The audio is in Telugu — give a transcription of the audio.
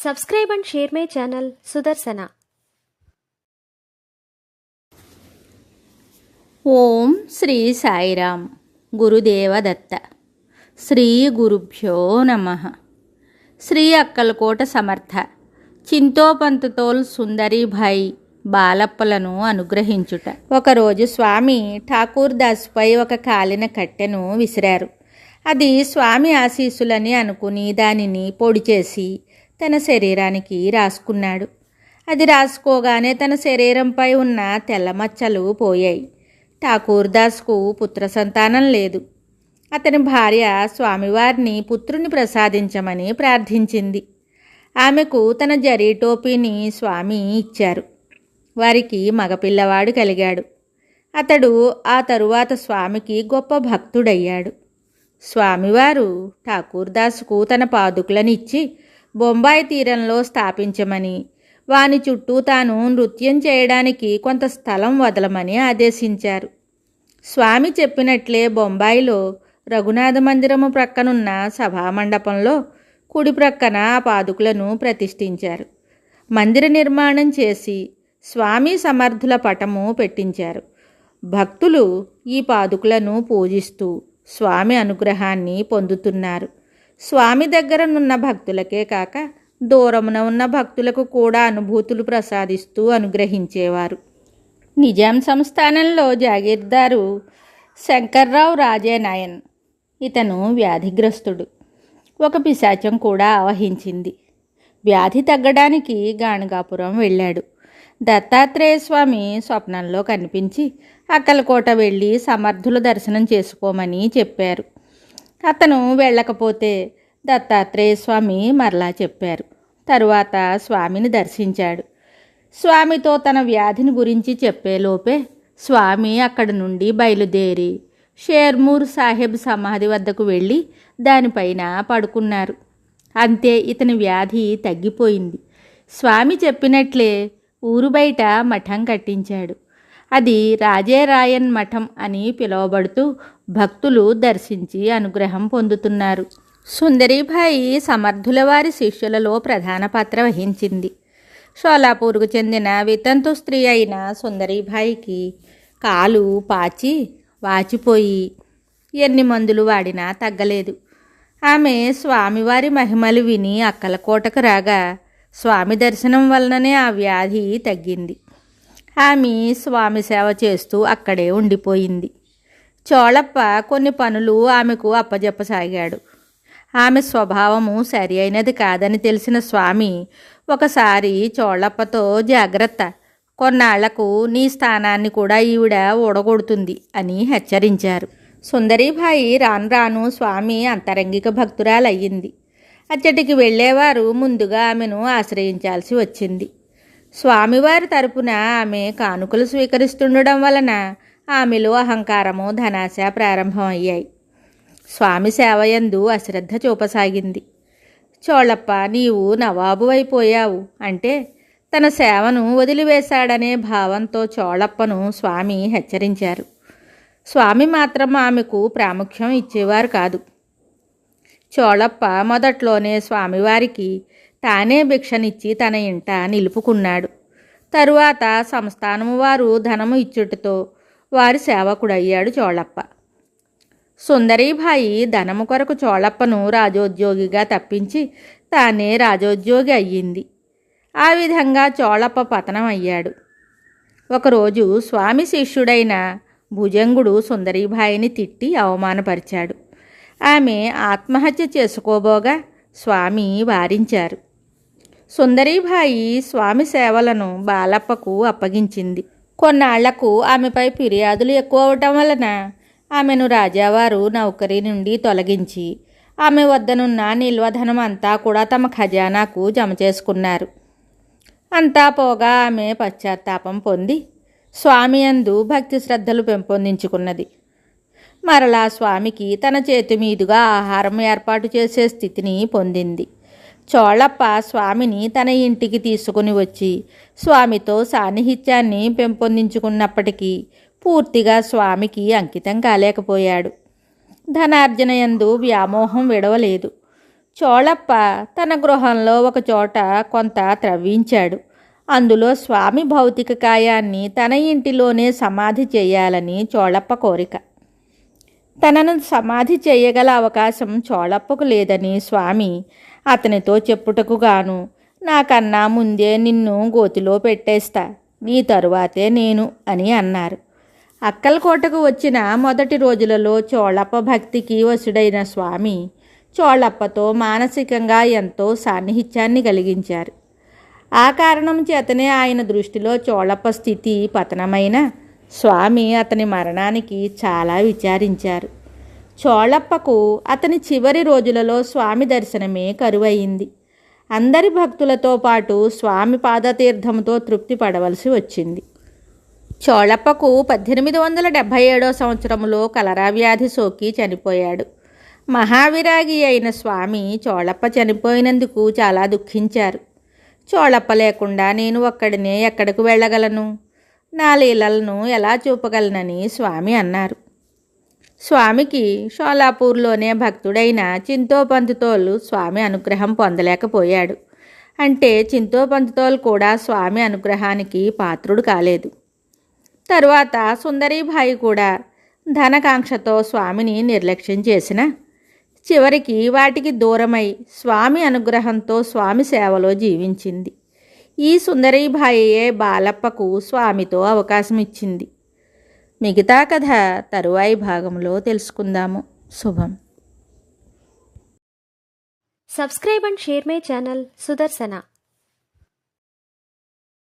Subscribe and share my channel Sudarsana. ఓం శ్రీ సాయిరామ్. గురుదేవదత్త. శ్రీ గురుభ్యో నమః. శ్రీ అక్కలకోట సమర్థ చింతోపంతతోల్ సుందరీభాయ్ బాలప్పలను అనుగ్రహించుట. ఒకరోజు స్వామి ఠాకూర్ దాస్పై ఒక కాలిన కట్టెను విసిరారు. అది స్వామి ఆశీస్సులని అనుకుని దానిని పొడి చేసి తన శరీరానికి రాసుకున్నాడు. అది రాసుకోగానే తన శరీరంపై ఉన్న తెల్లమచ్చలు పోయాయి. ఠాకూర్ దాస్కు పుత్ర సంతానం లేదు. అతని భార్య స్వామివారిని పుత్రుని ప్రసాదించమని ప్రార్థించింది. ఆమెకు తన జరీ టోపీని స్వామి ఇచ్చారు. వారికి మగపిల్లవాడు కలిగాడు. అతడు ఆ తరువాత స్వామికి గొప్ప భక్తుడయ్యాడు. స్వామివారు ఠాకూర్ దాస్కు తన పాదుకులనిచ్చి బొంబాయి తీరంలో స్థాపించమని, వాని చుట్టూ తాను నృత్యం చేయడానికి కొంత స్థలం వదలమని ఆదేశించారు. స్వామి చెప్పినట్లే బొంబాయిలో రఘునాథ మందిరము ప్రక్కనున్న సభామండపంలో కుడి ప్రక్కన ఆ పాదుకులను ప్రతిష్ఠించారు. మందిర నిర్మాణం చేసి స్వామి సమర్థుల పటము పెట్టించారు. భక్తులు ఈ పాదుకులను పూజిస్తూ స్వామి అనుగ్రహాన్ని పొందుతున్నారు. స్వామి దగ్గరనున్న భక్తులకే కాక దూరమున ఉన్న భక్తులకు కూడా అనుభూతులు ప్రసాదిస్తూ అనుగ్రహించేవారు. నిజాం సంస్థానంలో జాగీర్దారు శంకర్రావు రాజే నాయన్. ఇతను వ్యాధిగ్రస్తుడు. ఒక పిశాచం కూడా ఆవహించింది. వ్యాధి తగ్గడానికి గాణగాపురం వెళ్ళాడు. దత్తాత్రేయ స్వామి స్వప్నంలో కనిపించి అక్కలకోట వెళ్ళి సమర్థుల దర్శనం చేసుకోమని చెప్పారు. అతను వెళ్ళకపోతే దత్తాత్రేయ స్వామి మరలా చెప్పారు. తరువాత స్వామిని దర్శించాడు. స్వామితో తన వ్యాధిని గురించి చెప్పేలోపే స్వామి అక్కడి నుండి బయలుదేరి షేర్మూర్ సాహెబ్ సమాధి వద్దకు వెళ్ళి దానిపైన పడుకున్నారు. అంతే, ఇతని వ్యాధి తగ్గిపోయింది. స్వామి చెప్పినట్లే ఊరు బయట మఠం కట్టించాడు. అది రాజేరాయన్ మఠం అని పిలువబడుతూ భక్తులు దర్శించి అనుగ్రహం పొందుతున్నారు. సుందరీభాయి సమర్థుల వారి శిష్యులలో ప్రధాన పాత్ర వహించింది. షోలాపూర్కు చెందిన వితంతు స్త్రీ అయిన సుందరీభాయికి కాలు పాచి వాచిపోయి ఎన్ని మందులు వాడినా తగ్గలేదు. ఆమె స్వామివారి మహిమలు విని అక్కలకోటకు రాగా స్వామి దర్శనం వలననే ఆ వ్యాధి తగ్గింది. ఆమె స్వామి సేవ చేస్తూ అక్కడే ఉండిపోయింది. చోళప్ప కొన్ని పనులు ఆమెకు అప్పజెప్పసాగాడు. ఆమె స్వభావము సరి అయినది కాదని తెలిసిన స్వామి ఒకసారి చోళప్పతో, జాగ్రత్త, కొన్నాళ్లకు నీ స్థానాన్ని కూడా ఈవిడ ఊడగొడుతుంది అని హెచ్చరించారు. సుందరీభాయి రాను రాను స్వామి అంతరంగిక భక్తురాలయ్యింది. అచ్చటికి వెళ్ళేవారు ముందుగా ఆమెను ఆశ్రయించాల్సి వచ్చింది. స్వామివారి తరపున ఆమె కానుకలు స్వీకరిస్తుండడం వలన ఆమెలో అహంకారము, ధనాశ ప్రారంభమయ్యాయి. స్వామి సేవయందు అశ్రద్ధ చూపసాగింది. చోళప్ప, నీవు నవాబు అయిపోయావు అంటే తన సేవను వదిలివేశాడనే భావంతో చోళప్పను స్వామి హెచ్చరించారు. స్వామి మాత్రం ఆమెకు ప్రాముఖ్యం ఇచ్చేవారు కాదు. చోళప్ప మొదట్లోనే స్వామివారికి తానే భిక్షనిచ్చి తన ఇంట నిలుపుకున్నాడు. తరువాత సంస్థానము వారు ధనము ఇచ్చుటతో వారి సేవకుడయ్యాడు చోళప్ప. సుందరీభాయి ధనము కొరకు చోళప్పను రాజోద్యోగిగా తప్పించి తానే రాజోద్యోగి అయ్యింది. ఆ విధంగా చోళప్ప పతనం అయ్యాడు. ఒకరోజు స్వామి శిష్యుడైన భుజంగుడు సుందరీభాయిని తిట్టి అవమానపరిచాడు. ఆమె ఆత్మహత్య చేసుకోబోగా స్వామి వారించారు. సుందరీభాయి స్వామి సేవలను బాలప్పకు అప్పగించింది. కొన్నాళ్లకు ఆమెపై ఫిర్యాదులు ఎక్కువ అవటం వలన ఆమెను రాజావారు నౌకరీ నుండి తొలగించి ఆమె వద్దనున్న నిల్వధనం అంతా కూడా తమ ఖజానాకు జమ చేసుకున్నారు. అంతా పోగా ఆమె పశ్చాత్తాపం పొంది స్వామి యందు భక్తి శ్రద్ధలు పెంపొందించుకున్నది. మరలా స్వామికి తన చేతి మీదుగా ఆహారం ఏర్పాటు చేసే స్థితిని పొందింది. చోళప్ప స్వామిని తన ఇంటికి తీసుకుని వచ్చి స్వామితో సాన్నిహిత్యాన్ని పెంపొందించుకున్నప్పటికీ పూర్తిగా స్వామికి అంకితం కాలేకపోయాడు. ధనార్జన యందు వ్యామోహం విడవలేదు. చోళప్ప తన గృహంలో ఒక చోట కొంత త్రవ్వించాడు. అందులో స్వామి భౌతిక కాయాన్ని తన ఇంటిలోనే సమాధి చేయాలని చోళప్ప కోరిక. తనను సమాధి చేయగల అవకాశం చోళప్పకు లేదని స్వామి అతనితో చెప్పుటకు గాను, నాకన్నా ముందే నిన్ను గోతిలో పెట్టేస్తా, నీ తరువాతే నేను అని అన్నారు. అక్కలకోటకు వచ్చిన మొదటి రోజులలో చోళప్ప భక్తికి వశుడైన స్వామి చోళప్పతో మానసికంగా ఎంతో సాన్నిహిత్యాన్ని కలిగించారు. ఆ కారణం చేతనే ఆయన దృష్టిలో చోళప్ప స్థితి పతనమైన స్వామి అతని మరణానికి చాలా విచారించారు. చోళప్పకు అతని చివరి రోజులలో స్వామి దర్శనమే కరువయింది. అందరి భక్తులతో పాటు స్వామి పాదతీర్థంతో తృప్తి పడవలసి వచ్చింది. చోళప్పకు 1877 సంవత్సరంలో కలరా వ్యాధి సోకి చనిపోయాడు. మహావిరాగి అయిన స్వామి చోళప్ప చనిపోయినందుకు చాలా దుఃఖించారు. చోళప్ప లేకుండా నేను ఒక్కడినే ఎక్కడికి వెళ్ళగలను, నా లీలలను ఎలా చూపగలనని స్వామి అన్నారు. స్వామికి షోలాపూర్లోనే భక్తుడైన చింతోపంతుతోలు స్వామి అనుగ్రహం పొందలేకపోయాడు. అంటే చింతోపంతుతోలు కూడా స్వామి అనుగ్రహానికి పాత్రుడు కాలేదు. తరువాత సుందరీభాయి కూడా ధనకాంక్షతో స్వామిని నిర్లక్ష్యం చేసిన చివరికి వాటికి దూరమై స్వామి అనుగ్రహంతో స్వామి సేవలో జీవించింది. ఈ సుందరీభాయే బాలప్పకు స్వామితో అవకాశం ఇచ్చింది. మిగతా కథ తరువాయి భాగంలో తెలుసుకుందాము. శుభం. Subscribe and share my channel Sudarsana.